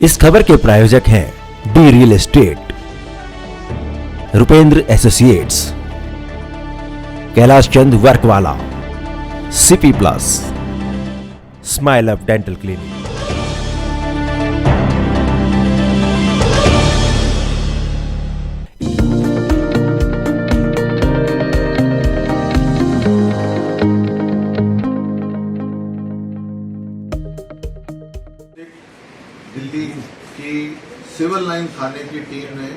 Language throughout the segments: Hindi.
इस खबर के प्रायोजक हैं D real estate, Rupendra associates, Kailash Chand Workwala, CP plus, smile up dental clinic. Delhi की सिविल लाइन थाने की टीम ने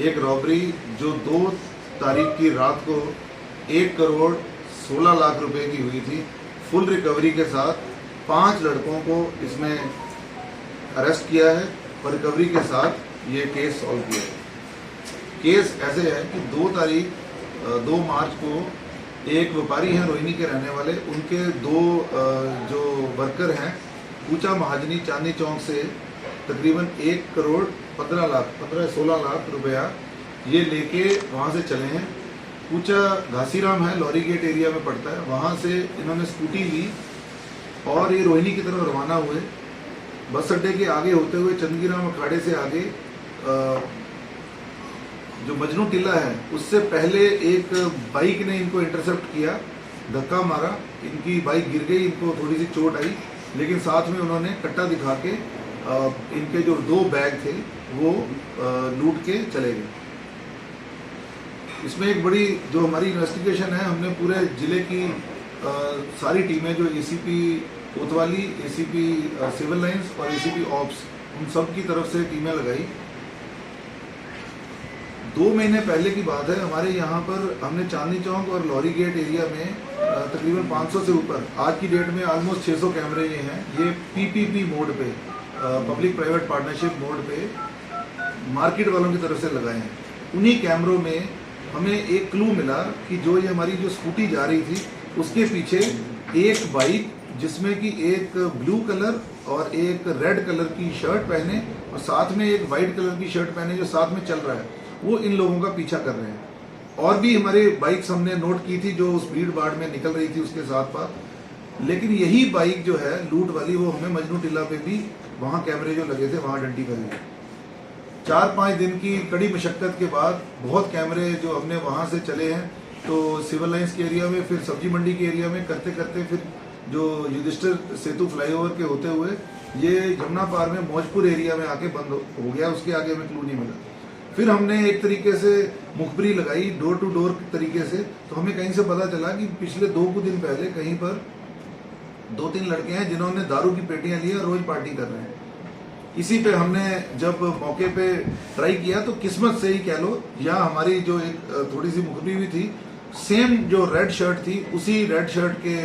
एक रॉबरी जो 2 तारीख की रात को 1 करोड़ 16 लाख रुपए की हुई थी, फुल रिकवरी के साथ 5 लड़कों को इसमें अरेस्ट किया है और रिकवरी के साथ ये केस सॉल्व किया है। केस ऐसे है कि 2 मार्च को एक व्यापारी हैं रोहिणी के रहने वाले, उनके 2 जो वर्कर हैं पूचा महाजनी चांदनी चौक से तकरीबन 1 करोड़ 16 लाख रुपया ये लेके वहाँ से चले हैं। पूचा घासीराम है, लॉरी गेट एरिया में पड़ता है, वहाँ से इन्होंने स्कूटी ली और ये रोहिणी की तरफ रवाना हुए। बस अड्डे के आगे होते हुए चंदगीराम अखाड़े से आगे जो मजनू टीला है उससे पहले एक बाइक ने इनको इंटरसेप्ट किया, धक्का मारा, इनकी बाइक गिर गई, इनको थोड़ी सी चोट आई, लेकिन साथ में उन्होंने कट्टा दिखा के इनके जो 2 बैग थे वो लूट के चले गए। इसमें एक बड़ी जो हमारी इन्वेस्टिगेशन है, हमने पूरे जिले की सारी टीमें जो एसीपी कोतवाली, एसीपी सिविल लाइंस और एसीपी ऑप्स, उन सब की तरफ से टीमें लगाई। 2 महीने पहले की बात है, हमारे यहाँ पर हमने चांदनी चौक और लॉरी गेट एरिया में तकरीबन 500 से ऊपर, आज की डेट में ऑलमोस्ट 600 कैमरे ये हैं, ये पीपीपी मोड पे, पब्लिक प्राइवेट पार्टनरशिप मोड पे मार्केट वालों की तरफ से लगाए हैं। उन्हीं कैमरों में हमें एक क्लू मिला कि जो ये हमारी जो स्कूटी जा रही थी उसके पीछे एक बाइक जिसमें कि एक ब्लू कलर और एक रेड कलर की शर्ट पहने और साथ में एक वाइट कलर की शर्ट पहने जो साथ में चल रहा है, वो इन लोगों का पीछा कर रहे हैं। और भी हमारे बाइक्स हमने नोट की थी जो उस भीड़ भाड़ में निकल रही थी उसके साथ पास, लेकिन यही बाइक जो है लूट वाली, वो हमें मजनू टीला पे भी वहाँ कैमरे जो लगे थे वहाँ आइडेंटिफाई हुए। 4-5 दिन की कड़ी मशक्कत के बाद बहुत कैमरे जो हमने वहाँ से चले हैं, तो सिविल लाइंस के एरिया में, फिर सब्जी मंडी के एरिया में करते करते फिर जो युधिष्ठिर सेतु फ्लाईओवर के होते हुए ये जमुना पार में मौजपुर एरिया में आके बंद हो गया। उसके आगे हमें क्लू नहीं मिला। फिर हमने एक तरीके से मुखबरी लगाई डोर टू डोर तरीके से, तो हमें कहीं से पता चला कि पिछले 2 दिन पहले कहीं पर 2-3 लड़के हैं जिन्होंने दारू की पेटियां ली और रोज पार्टी कर रहे हैं। इसी पे हमने जब मौके पे ट्राई किया तो किस्मत से ही कह लो, या हमारी जो एक थोड़ी सी मुखबरी भी थी, सेम जो रेड शर्ट थी उसी रेड शर्ट के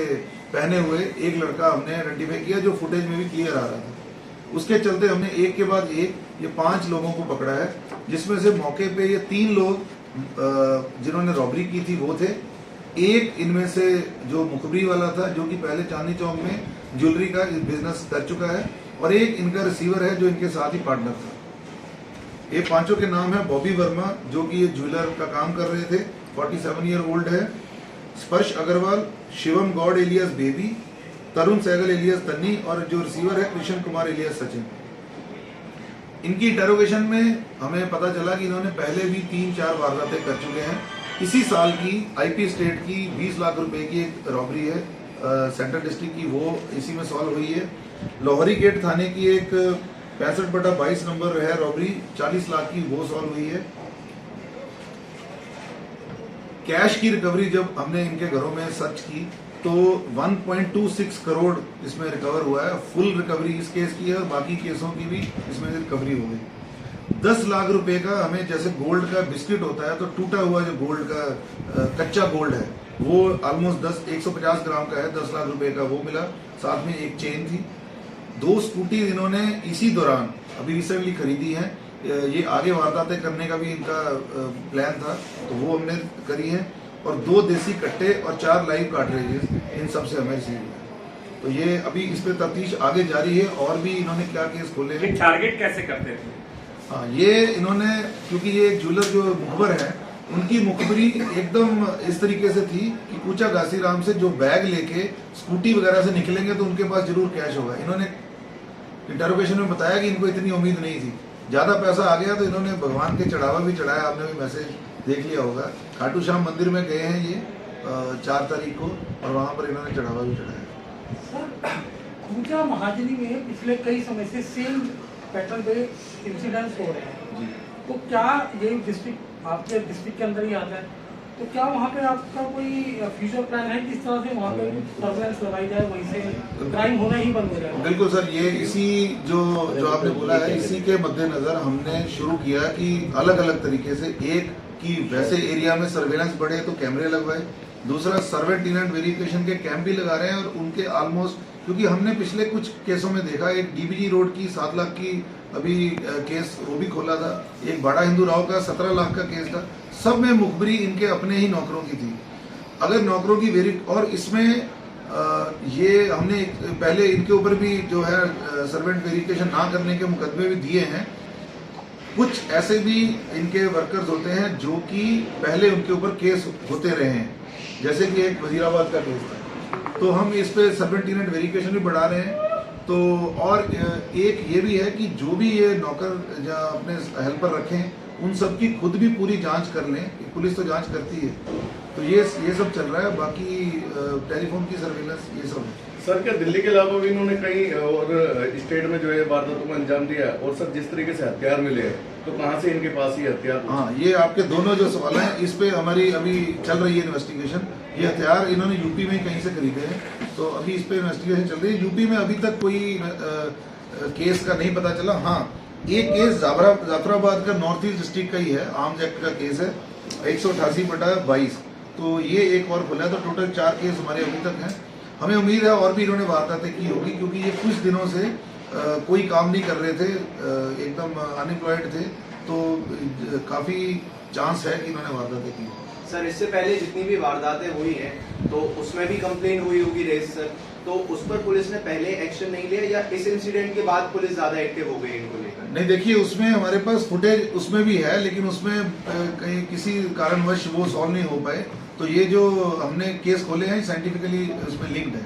पहने हुए एक लड़का हमने आइडेंटिफाई किया जो फुटेज में भी क्लियर आ रहा था। उसके चलते हमने एक के बाद एक ये 5 लोगों को पकड़ा है, जिसमें से मौके पे ये 3 लोग जिन्होंने रॉबरी की थी वो थे। एक इनमें से जो मुखबरी वाला था जो कि पहले चांदनी चौक में ज्वेलरी का बिजनेस कर चुका है, और एक इनका रिसीवर है जो इनके साथ ही पार्टनर था। ये 5 के नाम है बॉबी वर्मा जो कि ये ज्वेलर का काम कर रहे थे, 47 ईयर ओल्ड है, स्पर्श अग्रवाल, शिवम गौड़ एलियस बेबी, तरुण सहगल एलियस तन्नी, और जो रिसीवर है कृष्ण कुमार एलियस सचिन। इनकी इंटेरोगेशन में हमें पता चला कि इन्होंने पहले भी 3-4 वारदातें कर चुके हैं। इसी साल की आईपी स्टेट की 20 लाख रुपए की एक रॉबरी है सेंट्रल डिस्ट्रिक्ट की, वो इसी में सॉल्व हुई है। लोहरी गेट थाने की एक 65/22 नंबर है रॉबरी 40 लाख की, वो सॉल्व हुई है। कैश की रिकवरी जब हमने इनके घरों में सर्च की तो 1.26 करोड़ इसमें रिकवर हुआ है। फुल रिकवरी इस केस की है और बाकी केसों की भी इसमें रिकवरी हो गई। 10 लाख रुपए का हमें, जैसे गोल्ड का बिस्किट होता है तो टूटा हुआ जो गोल्ड का कच्चा गोल्ड है वो ऑलमोस्ट 150 ग्राम का है, 10 लाख रुपए का वो मिला। साथ में एक चेन थी। 2 स्कूटी इन्होंने इसी दौरान अभी रिसेंटली खरीदी है। ये आगे वारदातें करने का भी इनका प्लान था, तो वो हमने करी है। और 2 देसी कट्टे और 4 लाइव कार्ट्रिजेस इन सब से हमें सील हुआ। तो ये अभी इस पे तफ्तीश आगे जारी है। और भी इन्होंने क्या केस खोले हैं। टारगेट कैसे करते थे? हाँ, ये इन्होंने, क्योंकि ये ज्वेलर जो मुखबर है उनकी मुखबरी एकदम इस तरीके से थी कि पूचा घासीराम से जो बैग लेके स्कूटी वगैरह से निकलेंगे तो उनके पास जरूर कैश होगा। इन्होंने इंटरोगेशन में बताया कि इनको इतनी उम्मीद नहीं थी, ज़्यादा पैसा आ गया तो इन्होंने भगवान के चढ़ावा भी चढ़ाया। आपने भी मैसेज देख लिया होगा। खाटू श्याम मंदिर में गए हैं ये 4 तारीख को, और वहाँ पर इन्होंने चढ़ावा भी चढ़ाया। सर, पूजा महाजनी में पिछले कई समय से सेम पैटर्न पे इंसिडेंट्स हो रहे हैं जी। तो क्या ये डिस्ट्रिक्ट आपके डिस्ट्रिक्ट के अंदर ही आता है, तो क्या वहाँ पे आपका कोई फ्यूचर प्लान है किस तरह से वहाँ पे सर्वेलेंस लगाई जाए, वहीं से क्राइम होना ही बंद हो जाए? बिल्कुल सर, ये इसी जो आपने बोला है, इसी के मद्देनजर हमने शुरू किया कि अलग अलग तरीके से, एक कि वैसे एरिया में सर्वेलेंस बढ़े तो कैमरे लगवाए, दूसरा सर्वेंट टेनेंट वेरिफिकेशन के कैंप भी लगा रहे हैं, और उनके ऑलमोस्ट, क्योंकि हमने पिछले कुछ केसों में देखा, एक डीबीजी रोड की 7 लाख की अभी केस वो भी खोला था, एक बड़ा हिंदू राव का 17 लाख का केस था, सब में मुखबरी इनके अपने ही नौकरों की थी। अगर नौकरों की और इसमें ये हमने पहले इनके ऊपर भी जो है सर्वेंट वेरिफिकेशन ना करने के मुकदमे भी दिए हैं। कुछ ऐसे भी इनके वर्कर्स होते हैं जो कि पहले उनके ऊपर केस होते रहे हैं, जैसे कि एक वजीराबाद का केस था, तो हम इस पे सर्वेंट टेनेंट वेरिफिकेशन भी बढ़ा रहे हैं। तो और एक ये भी है कि जो भी ये नौकर या अपने हेल्पर रखें, उन सब की खुद भी पूरी जांच कर लें, पुलिस तो जांच करती है, तो ये सब चल रहा है। बाकी टेलीफोन की सर्विलेंस ये सब है। सर, क्या दिल्ली के अलावा भी इन्होंने कई और स्टेट में जो है वारदातों को अंजाम दिया, और सर जिस तरीके से हथियार मिले हैं तो कहाँ से इनके पास ये हथियार? हाँ, ये आपके दोनों जो सवाल हैं, इस पे हमारी अभी चल रही है इन्वेस्टिगेशन। ये हथियार इन्होंने यूपी में कहीं से खरीदे हैं, तो अभी इस पे इन्वेस्टिगेशन चल रही है। यूपी में अभी तक कोई केस का नहीं पता चला। हाँ, एक केस जाफराबाद का नॉर्थ ईस्ट डिस्ट्रिक्ट का ही है, आर्म्स एक्ट का केस है 188/22, तो ये एक और खुला है, तो टोटल 4 केस हमारे अभी तक हैं। हमें उम्मीद है और भी इन्होंने वारदातें की होगी, क्योंकि ये कुछ दिनों से कोई काम नहीं कर रहे थे, एकदम अनएम्प्लॉयड थे, तो काफी चांस है कि इन्होंने वारदातें की। सर, इससे पहले जितनी भी वारदातें हुई हैं तो उसमें भी कंप्लेन हुई होगी रेस सर, तो उस पर पुलिस ने पहले एक्शन नहीं लिया, या इस इंसिडेंट के बाद पुलिस ज्यादा एक्टिव हो गई इनको लेकर? नहीं, देखिए, उसमें हमारे पास फुटेज उसमें भी है, लेकिन उसमें कहीं किसी कारणवश वो सॉल्व नहीं हो पाए, तो ये जो हमने केस खोले हैं साइंटिफिकली उसमें लिंक्ड है।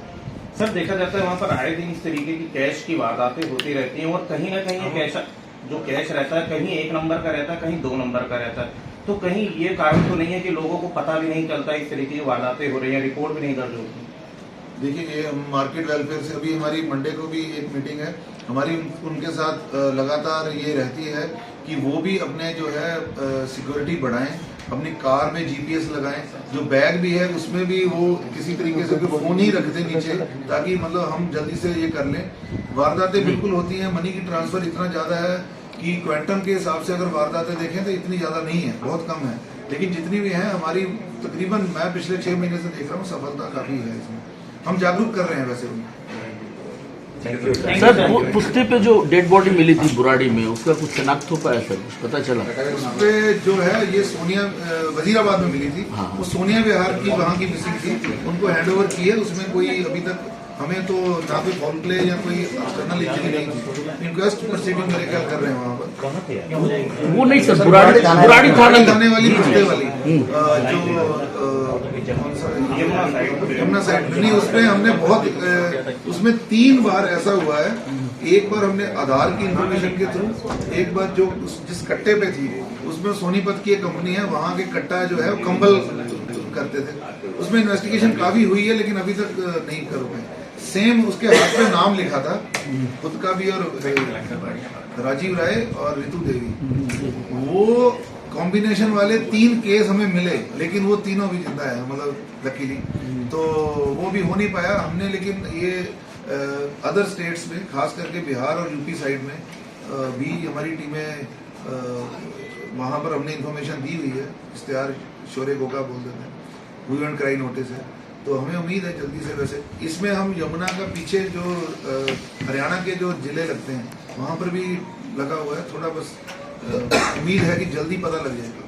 सर, देखा जाता है वहाँ पर आए दिन इस तरीके की कैश की वारदातें होती रहती हैं, और कहीं ना कहीं कैश जो कैश रहता है कहीं 1 नंबर का रहता है, कहीं 2 नंबर का रहता है, तो कहीं ये कारण तो नहीं है कि लोगों को पता भी नहीं चलता इस तरीके की वारदातें हो रही हैं, रिपोर्ट भी नहीं दर्ज होती? देखिए, ये मार्केट वेलफेयर से अभी हमारी मंडे को भी एक मीटिंग है हमारी, उनके साथ लगातार ये रहती है कि वो भी अपने जो है सिक्योरिटी बढ़ाएं, अपनी कार में GPS लगाएं, जो बैग भी है उसमें भी वो किसी तरीके से फोन ही रखते नीचे, ताकि मतलब हम जल्दी से ये कर लें। वारदातें बिल्कुल होती हैं, मनी की ट्रांसफर इतना ज़्यादा है कि क्वांटम के हिसाब से अगर वारदातें देखें तो इतनी ज़्यादा नहीं है, बहुत कम है, लेकिन जितनी भी हैं हमारी तकरीबन, मैं पिछले 6 महीने से देख रहा हूँ, सफलता काफ़ी है इसमें। हम जागरूक कर रहे हैं वैसे उन्हें। सर, वो पुश्ते पे जो डेड बॉडी मिली थी बुराड़ी में, उसका कुछ शनाख्त हो पाया सर, कुछ पता चला? उस पे जो है ये सोनिया वजीराबाद में मिली थी, हाँ। वो सोनिया विहार की वहाँ की मिसिंग थी, उनको हैंडओवर की है। उसमें कोई अभी तक हमें तो ना कोई फाउल प्ले या कोई एक्सटर्नल इंजरी नहीं थी। इंक्वेस्ट प्रोसीडिंग मेरे ख्याल कर रहे हैं वहाँ पर। वो नहीं सर, बुराड़ी थाने वाली पुश्ते वाली जो यमुना साइड नहीं, उसमें हमने बहुत उसमें 3 बार ऐसा हुआ है। एक बार हमने आधार की इंफॉर्मेशन के थ्रू, एक बार जो जिस कट्टे पे थी उसमें सोनीपत की एक कंपनी है, वहाँ के कट्टा जो है वो कंबल करते थे, उसमें इन्वेस्टिगेशन काफी हुई है, लेकिन अभी तक नहीं कर पाए। सेम उसके हाथ पे नाम लिखा था खुद का भी, और राजीव राय और ऋतु देवी, वो कॉम्बिनेशन वाले 3 केस हमें मिले, लेकिन वो तीनों भी जिंदा है, मतलब लकीली, तो वो भी हो नहीं पाया हमने। लेकिन ये अदर स्टेट्स में, खास करके बिहार और यूपी साइड में भी हमारी टीमें, वहाँ पर हमने इंफॉर्मेशन दी हुई है, इश्तेहार शोरे गोगा बोल देते हैं, वी वांट क्राई नोटिस है, तो हमें उम्मीद है जल्दी से। वैसे इसमें हम यमुना का पीछे जो हरियाणा के जो जिले लगते हैं वहाँ पर भी लगा हुआ है, थोड़ा बस उम्मीद है कि जल्दी पता लग जाएगा।